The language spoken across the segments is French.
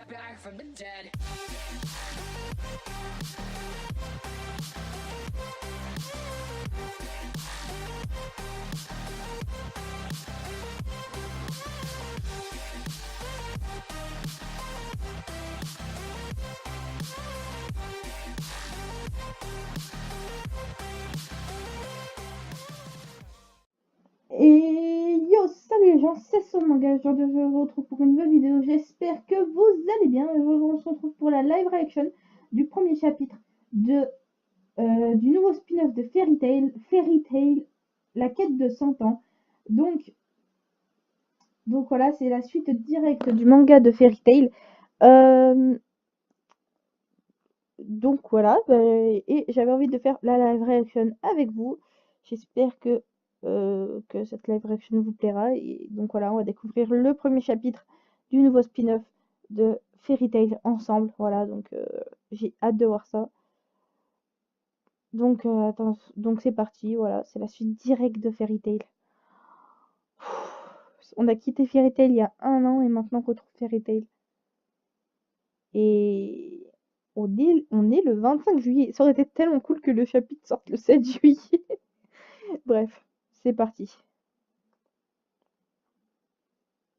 Et yo, salut les gens, c'est Son Manga, je vous retrouve pour une nouvelle vidéo, j'espère que vous allez bien. On se retrouve pour la live reaction du premier chapitre du nouveau spin-off de Fairy Tail, la quête de 100 ans. Donc voilà, c'est la suite directe du manga de Fairy Tail. Donc voilà, et j'avais envie de faire la live reaction avec vous. J'espère que cette live reaction vous plaira. Et donc voilà, on va découvrir le premier chapitre du nouveau spin-off de Fairy Tail ensemble. Voilà, donc j'ai hâte de voir ça. Donc attends, donc c'est parti, voilà, c'est la suite directe de Fairy Tail. On a quitté Fairy Tail il y a 1 an et maintenant on retrouve Fairy Tail. Et on est le 25 juillet. Ça aurait été tellement cool que le chapitre sorte le 7 juillet. Bref, c'est parti.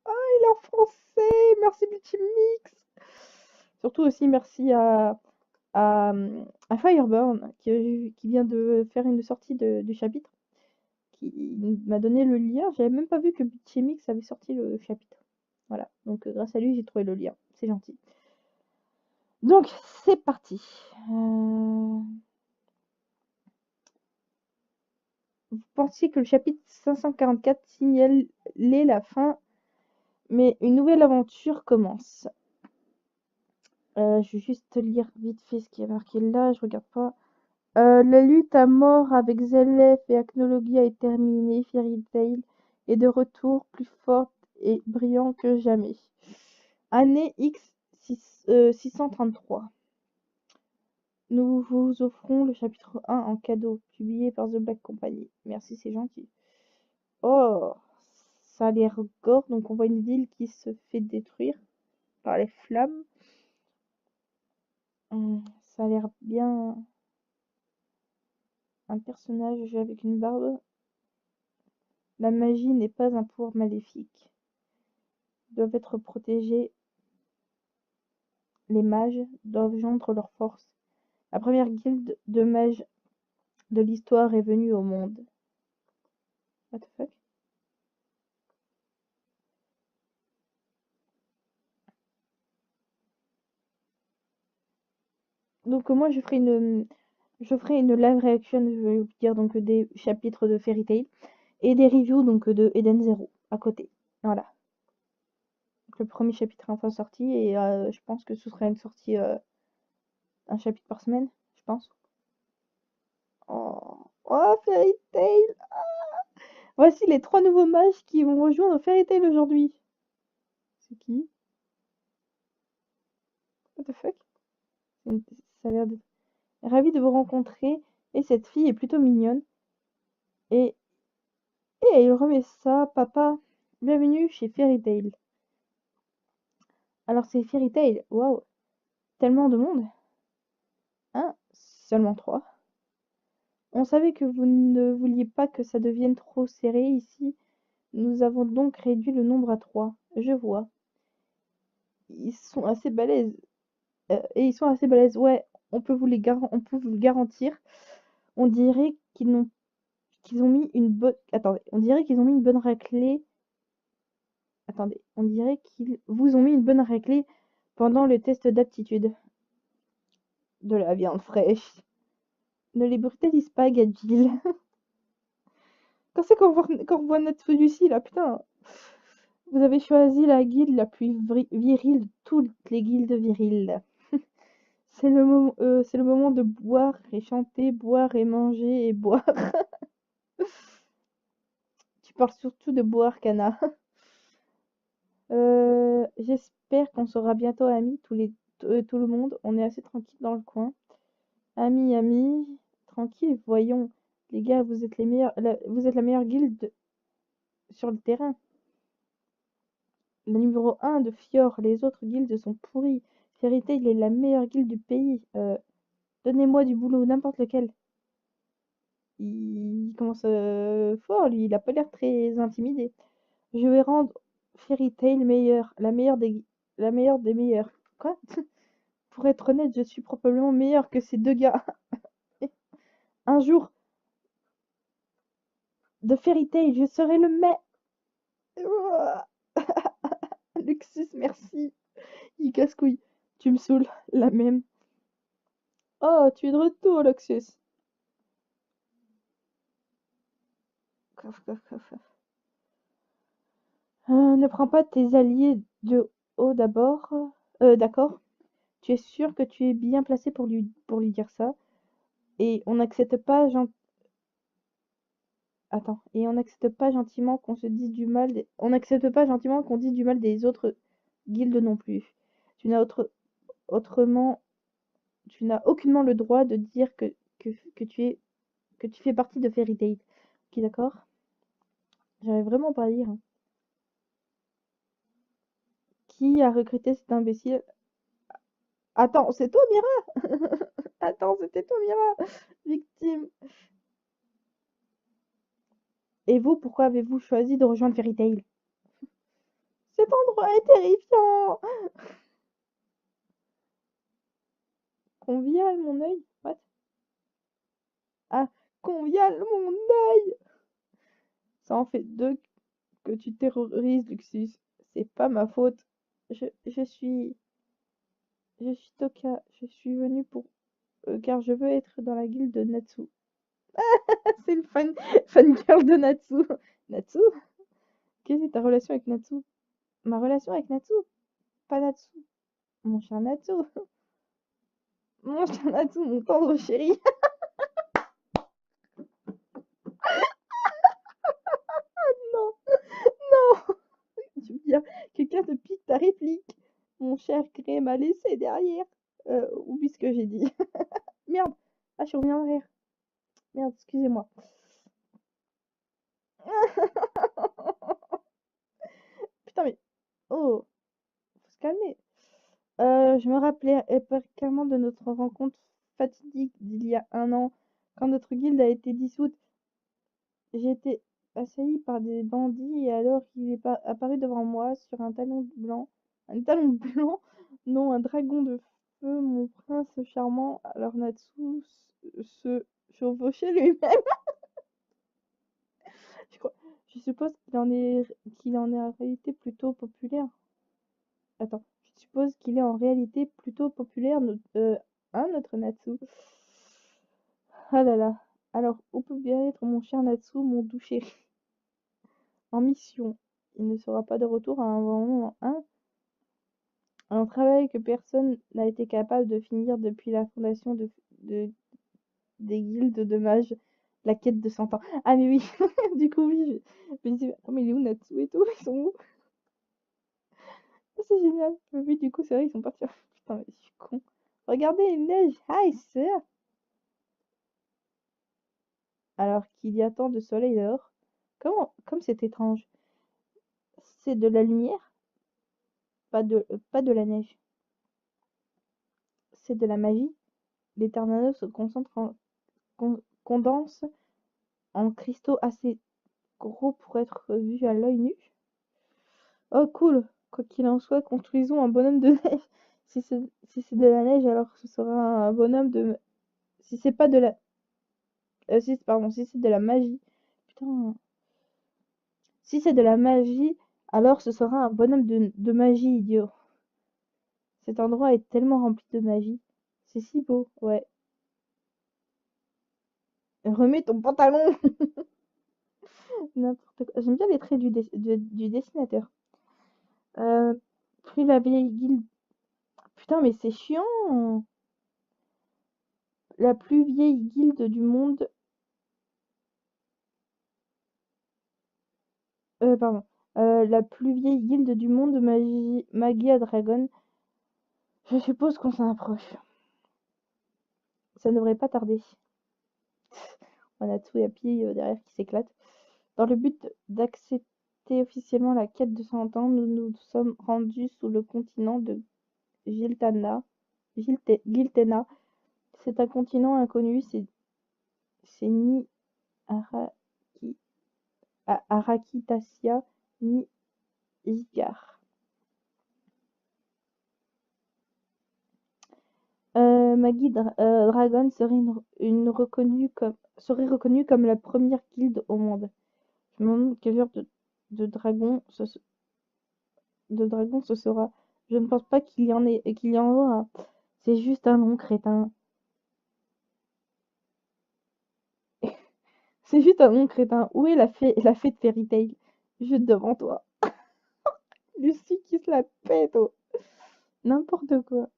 Ah, il est en français. Merci Multimix. Surtout aussi merci à Fireburn qui vient de faire une sortie du chapitre. Qui m'a donné le lien. J'avais même pas vu que Multimix avait sorti le chapitre. Voilà, donc grâce à lui j'ai trouvé le lien. C'est gentil. Donc c'est parti. Vous pensiez que le chapitre 544 signalait la fin, mais une nouvelle aventure commence. Je vais juste lire vite fait ce qui est marqué là, je regarde pas. La lutte à mort avec Zelef et Acnologia est terminée. Fairy Tail est de retour, plus forte et brillant que jamais. Année X 633. Nous vous offrons le chapitre 1 en cadeau, publié par The Black Company. Merci, c'est gentil. Oh, ça a l'air gore. Donc on voit une ville qui se fait détruire par les flammes. Ça a l'air bien. Un personnage avec une barbe. La magie n'est pas un pouvoir maléfique. Ils doivent être protégés. Les mages doivent joindre leurs forces. La première guilde de mages de l'histoire est venue au monde. What the fuck? Donc moi je ferai une live reaction, je vais vous dire donc des chapitres de Fairy Tail et des reviews donc de Eden Zero à côté. Voilà. Donc, le premier chapitre est enfin sorti et je pense que ce sera une sortie un chapitre par semaine, je pense. Oh, oh Fairy Tail! Voici les 3 nouveaux mages qui vont rejoindre Fairy Tail aujourd'hui. C'est qui? What the fuck? Ça a l'air de... Ravi de vous rencontrer. Et cette fille est plutôt mignonne. Et il remet ça, papa. Bienvenue chez Fairy Tail. Alors c'est Fairy Tail, waouh, tellement de monde. Hein? Seulement 3. On savait que vous ne vouliez pas que ça devienne trop serré ici. Nous avons donc réduit le nombre à 3. Je vois. Ils sont assez balèzes. Et ils sont assez balèzes. Ouais, on peut vous le garantir. On dirait qu'ils ont mis une bonne... Attendez, on dirait qu'ils ont mis une bonne raclée. Attendez, on dirait qu'ils vous ont mis une bonne raclée pendant le test d'aptitude. De la viande fraîche. Ne les brutalise pas, Gadjil. Quand c'est qu'on revoit notre Lucie, là, putain. Vous avez choisi la guilde la plus virile de toutes les guildes viriles. C'est le moment de boire et chanter, boire et manger et boire. Tu parles surtout de boire, Kana. J'espère qu'on sera bientôt amis, tout le monde. On est assez tranquille dans le coin. Amis, tranquille, voyons. Les gars, vous êtes vous êtes la meilleure guilde sur le terrain. La numéro 1 de Fior, les autres guildes sont pourries. Fairy Tail est la meilleure guilde du pays. Donnez-moi du boulot, n'importe lequel. Il commence fort, lui, il a pas l'air très intimidé. Je vais rendre Fairy Tail meilleure, la meilleure des meilleures. Quoi? Pour être honnête, je suis probablement meilleure que ces deux gars. Un jour, de Fairy Tail, je serai le maître. Luxus, merci. Il casse-couille. Tu me saoules, la même. Oh, tu es de retour, Luxus. Coff, coff, coff, coff. Ne prends pas tes alliés de haut d'abord. D'accord. Tu es sûr que tu es bien placé pour lui dire ça. Et on n'accepte pas Attends. Et on n'accepte pas gentiment qu'on se dise du mal. On n'accepte pas gentiment qu'on dise du mal des autres guildes non plus. Tu n'as autrement, tu n'as aucunement le droit de dire que tu fais partie de Fairy Tail. Ok, d'accord? J'arrive vraiment pas à lire, hein. Qui a recruté cet imbécile? Attends, c'est toi, Mira? Attends, c'était toi, Mira, victime. Et vous, pourquoi avez-vous choisi de rejoindre Fairy Tail? Cet endroit est terrifiant. Convial, mon œil. What? Ah, convial, mon œil. Ça en fait deux que tu terrorises, Luxus. C'est pas ma faute. Je, je suis, je suis Toka. Je suis venue pour, car je veux être dans la guilde de Natsu. C'est une fangirl de Natsu. Natsu? Quelle est ta relation avec Natsu? Ma relation avec Natsu? Pas Natsu. Mon cher Natsu. Mon cher Natsu, mon tendre chéri. Non, non. Tu veux dire, quelqu'un te pique ta réplique. Mon cher Grey m'a laissé derrière. Oublie ce que j'ai dit. Merde. Ah, je suis revenue en arrière. Merde, excusez-moi. Putain, mais... Oh, faut se calmer. Je me rappelais clairement de notre rencontre fatidique d'il y a un an, quand notre guilde a été dissoute. J'ai été assailli par des bandits et alors qu'il est apparu devant moi sur un talon blanc. Un talon blanc? Non, un dragon de feu, mon prince charmant. Alors Natsu se chevauchait lui-même. Je crois- je suppose qu'il en est en réalité plutôt populaire. Attends, je suppose qu'il est en réalité plutôt populaire, notre Natsu. Ah là là. Alors, où peut bien être mon cher Natsu, mon doux chéri? En mission. Il ne sera pas de retour à un moment, hein? Un travail que personne n'a été capable de finir depuis la fondation de- des guildes de mages, la quête de 100 ans. Ah mais oui, du coup oui, je me disais, oh mais il est où Natsu et tout, ils sont où? Ah, c'est génial. Mais oui, du coup, c'est vrai, ils sont partis. Putain, mais je suis con. Regardez, il neige. Ah, c'est ça. Alors qu'il y a tant de soleil dehors. Comme c'est étrange. C'est de la lumière, pas de la neige. C'est de la magie. L'éternel se condense en cristaux assez gros pour être vu à l'œil nu. Oh, cool. Quoi qu'il en soit, construisons un bonhomme de neige. Si c'est de la neige, alors ce sera un bonhomme de... Si c'est pas de la... pardon, si c'est de la magie. Putain. Si c'est de la magie, alors ce sera un bonhomme de magie, idiot. Cet endroit est tellement rempli de magie. C'est si beau, ouais. Remets ton pantalon! N'importe quoi. J'aime bien les traits du dessinateur. Euh, Puis la vieille guilde. Putain, mais c'est chiant! La plus vieille guilde du monde. Pardon. La plus vieille guilde du monde, Magia Dragon. Je suppose qu'on s'en approche. Ça ne devrait pas tarder. On a Tsuyapi derrière qui s'éclate. Dans le but commencé officiellement la quête de 100 ans, nous nous sommes rendus sous le continent de Giltana. Giltena. C'est un continent inconnu, c'est ni Araki, Arakitasia, ni Isgar. Maggie Dragon serait reconnue comme la première guilde au monde. Je me demande quel genre de dragon ce sera. Je ne pense pas qu'il y en aura. C'est juste un nom crétin. C'est juste un nom crétin. Où est la fée de Fairy Tail? Juste devant toi. Lucie qui se la pète, oh. N'importe quoi.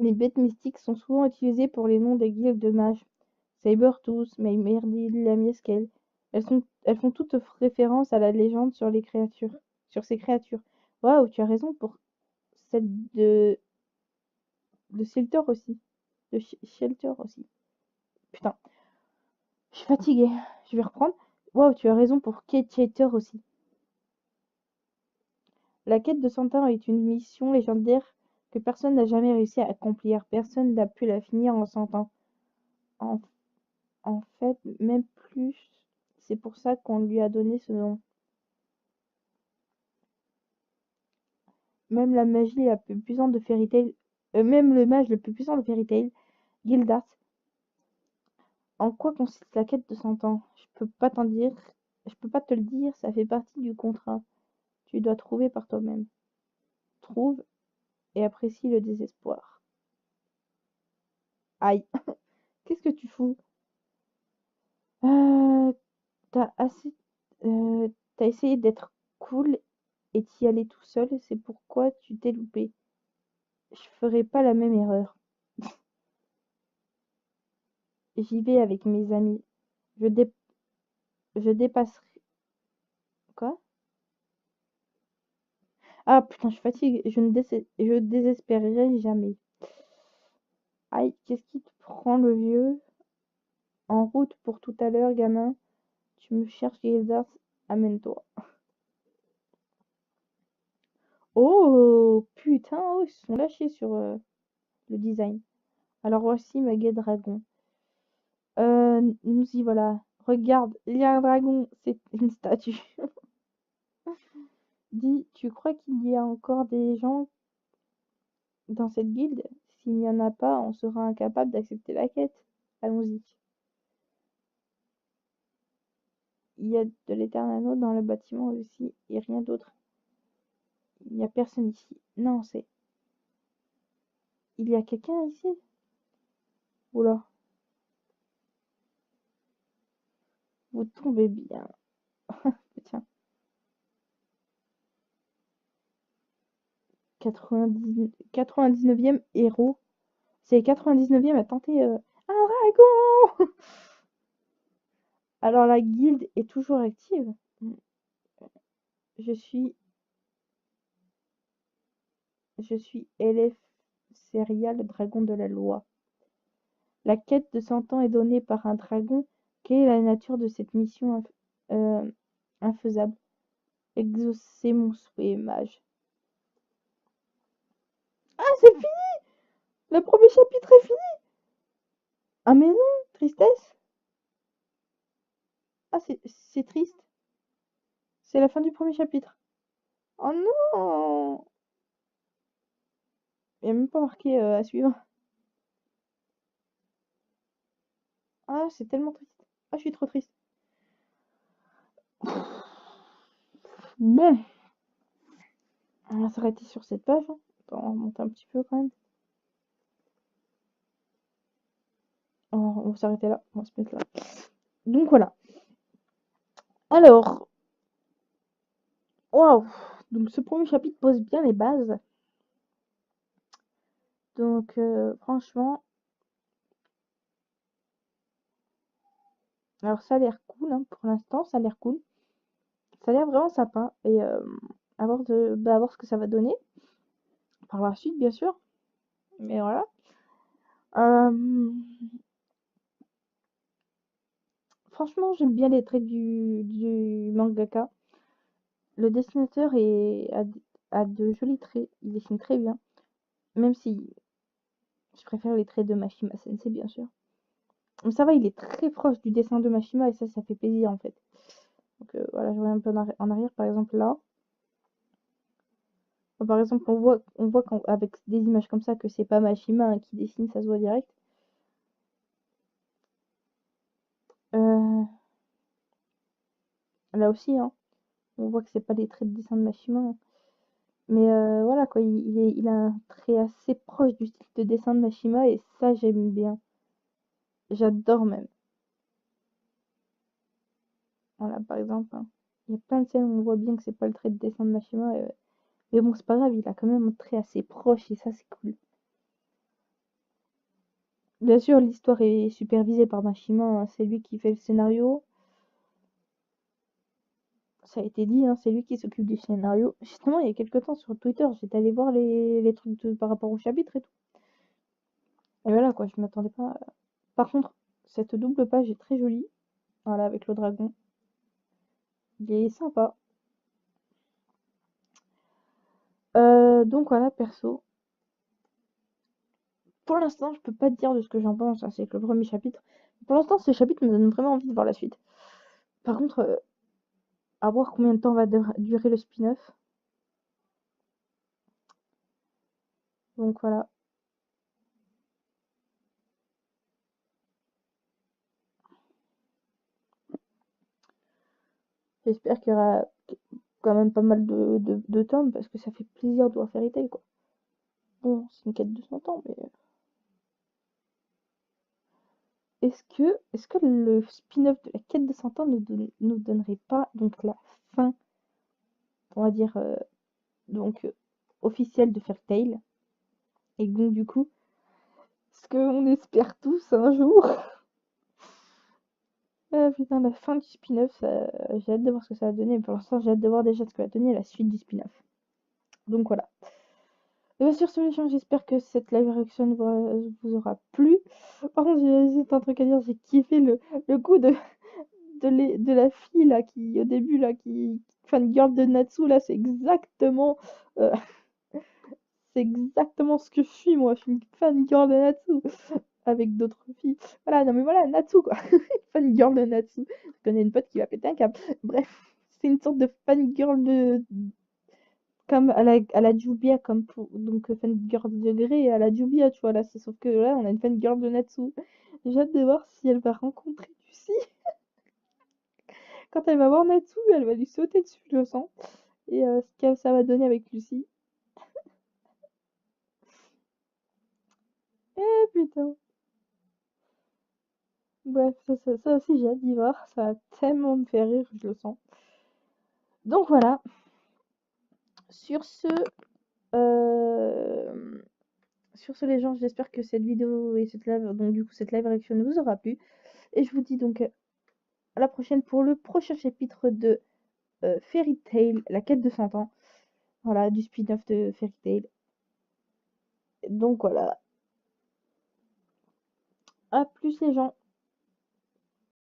Les bêtes mystiques sont souvent utilisées pour les noms des guildes de mages. Sabertooth, Maymerdil, Lamieskel. Elles font toutes référence à la légende sur ces créatures. Waouh, tu as raison pour celle de Shelter aussi. Shelter aussi. Putain, je suis fatiguée. Je vais reprendre. Waouh, tu as raison pour Kate Shelter aussi. La quête de Centaure est une mission légendaire que personne n'a jamais réussi à accomplir. Personne n'a pu la finir en 100 ans. En, en fait, même plus. C'est pour ça qu'on lui a donné ce nom. Même la magie la plus puissante de Fairy Tail, même le mage le plus puissant de Fairy Tail, Gildas. En quoi consiste la quête de 100 ans? Je peux pas te le dire, ça fait partie du contrat. Tu dois trouver par toi-même. Trouve et apprécie le désespoir. Aïe, qu'est-ce que tu fous? Euh, t'as assez, t'as essayé d'être cool et t'y aller tout seul, c'est pourquoi tu t'es loupé. Je ferai pas la même erreur. J'y vais avec mes amis. Je, dé- je dépasserai. Quoi? Ah putain, je fatigue. Je désespérerai jamais. Aïe, qu'est-ce qui te prend le vieux? En route pour tout à l'heure, gamin. Tu me cherches, Gildas. Amène-toi. Oh putain, oh, ils se sont lâchés sur le design. Alors voici ma guide dragon. Nous y voilà. Regarde, il y a un dragon, c'est une statue. Dis, tu crois qu'il y a encore des gens dans cette guilde? S'il n'y en a pas, on sera incapable d'accepter la quête. Allons-y. Il y a de l'éternel dans le bâtiment aussi, et rien d'autre. Il n'y a personne ici. Non, c'est. Il y a quelqu'un ici? Oula, vous tombez bien. Tiens, 99e héros. C'est 99e à tenter un dragon! Alors la guilde est toujours active. Je suis, je suis LF Serial, dragon de la loi. La quête de 100 ans est donnée par un dragon. Quelle est la nature de cette mission infaisable? Exaucer mon souhait, mage. Ah, c'est fini! Le premier chapitre est fini! Ah mais non, tristesse. Ah, c'est triste. C'est la fin du premier chapitre. Oh non! Il n'y a même pas marqué à suivre. Ah, c'est tellement triste. Ah, je suis trop triste. Bon, on va s'arrêter sur cette page, hein. Attends, on va remonter un petit peu quand même. On va s'arrêter là. On va se mettre là. Donc voilà. Alors, waouh! Donc ce premier chapitre pose bien les bases. Donc franchement, alors ça a l'air cool, hein, pour l'instant, ça a l'air cool. Ça a l'air vraiment sympa. Et à voir ce que ça va donner. Par la suite, bien sûr. Mais voilà. Euh, franchement, j'aime bien les traits du mangaka. Le dessinateur a de jolis traits, il dessine très bien, même si je préfère les traits de Mashima Sensei, bien sûr. Mais ça va, il est très proche du dessin de Mashima et ça fait plaisir en fait. Donc voilà, je reviens un peu en arrière, par exemple là. Par exemple, on voit avec des images comme ça que c'est pas Mashima hein, qui dessine, ça se voit direct. Euh, Là aussi, hein, on voit que c'est pas les traits de dessin de Mashima, hein. Mais voilà quoi, il a un trait assez proche du style de dessin de Mashima et ça j'aime bien. J'adore même. Voilà, par exemple, hein, il y a plein de scènes où on voit bien que c'est pas le trait de dessin de Mashima. Mais bon, c'est pas grave, il a quand même un trait assez proche et ça c'est cool. Bien sûr, l'histoire est supervisée par Mashima, hein, c'est lui qui fait le scénario. Ça a été dit, hein, c'est lui qui s'occupe du scénario. Justement, il y a quelques temps sur Twitter, j'étais allée voir les trucs par rapport au chapitre et tout. Et voilà quoi, je m'attendais pas. Par contre, cette double page est très jolie. Voilà, avec le dragon. Il est sympa. Donc voilà, perso. Pour l'instant, je peux pas te dire de ce que j'en pense, hein, c'est que le premier chapitre. Pour l'instant, ce chapitre me donne vraiment envie de voir la suite. Par contre, à voir combien de temps va durer le spin-off. Donc voilà. J'espère qu'il y aura quand même pas mal de tomes parce que ça fait plaisir de voir Fairy Tail, quoi. Bon, c'est une quête de 100 ans, mais est-ce que le spin-off de la quête de 100 ans nous donnerait pas donc la fin, on va dire, officielle de Fairy Tail? Et donc du coup, ce qu'on espère tous un jour. Ah putain, la fin du spin-off, j'ai hâte de voir ce que ça va donner. Pour l'instant, j'ai hâte de voir déjà ce que va donner la suite du spin-off. Donc voilà. Et bien sur ce, les gens, j'espère que cette live reaction vous aura plu. Par contre, j'ai juste un truc à dire, j'ai kiffé le coup de la fille là qui, au début, là, qui fangirl de Natsu, là, euh, c'est exactement ce que je suis, moi. Je suis une fangirl de Natsu avec d'autres filles. Voilà, non mais voilà, Natsu quoi. Fangirl de Natsu. Je connais une pote qui va péter un câble. Bref, c'est une sorte de fangirl comme à la Jubia, comme pour, donc fangirl de Grey à la Jubia, tu vois, là, c'est sauf que là, on a une fangirl de Natsu. J'ai hâte de voir si elle va rencontrer Lucie. Quand elle va voir Natsu, elle va lui sauter dessus, je le sens. Et ce que ça va donner avec Lucie. Eh putain. Bref, ça aussi, j'ai hâte d'y voir. Ça va tellement me faire rire, je le sens. Donc voilà. Sur ce, euh, sur ce les gens, j'espère que cette vidéo et cette live, donc du coup cette live reaction vous aura plu. Et je vous dis donc à la prochaine pour le prochain chapitre de Fairy Tail, la quête de 100 ans. Voilà, du spin-off de Fairy Tail. Donc voilà. À plus les gens.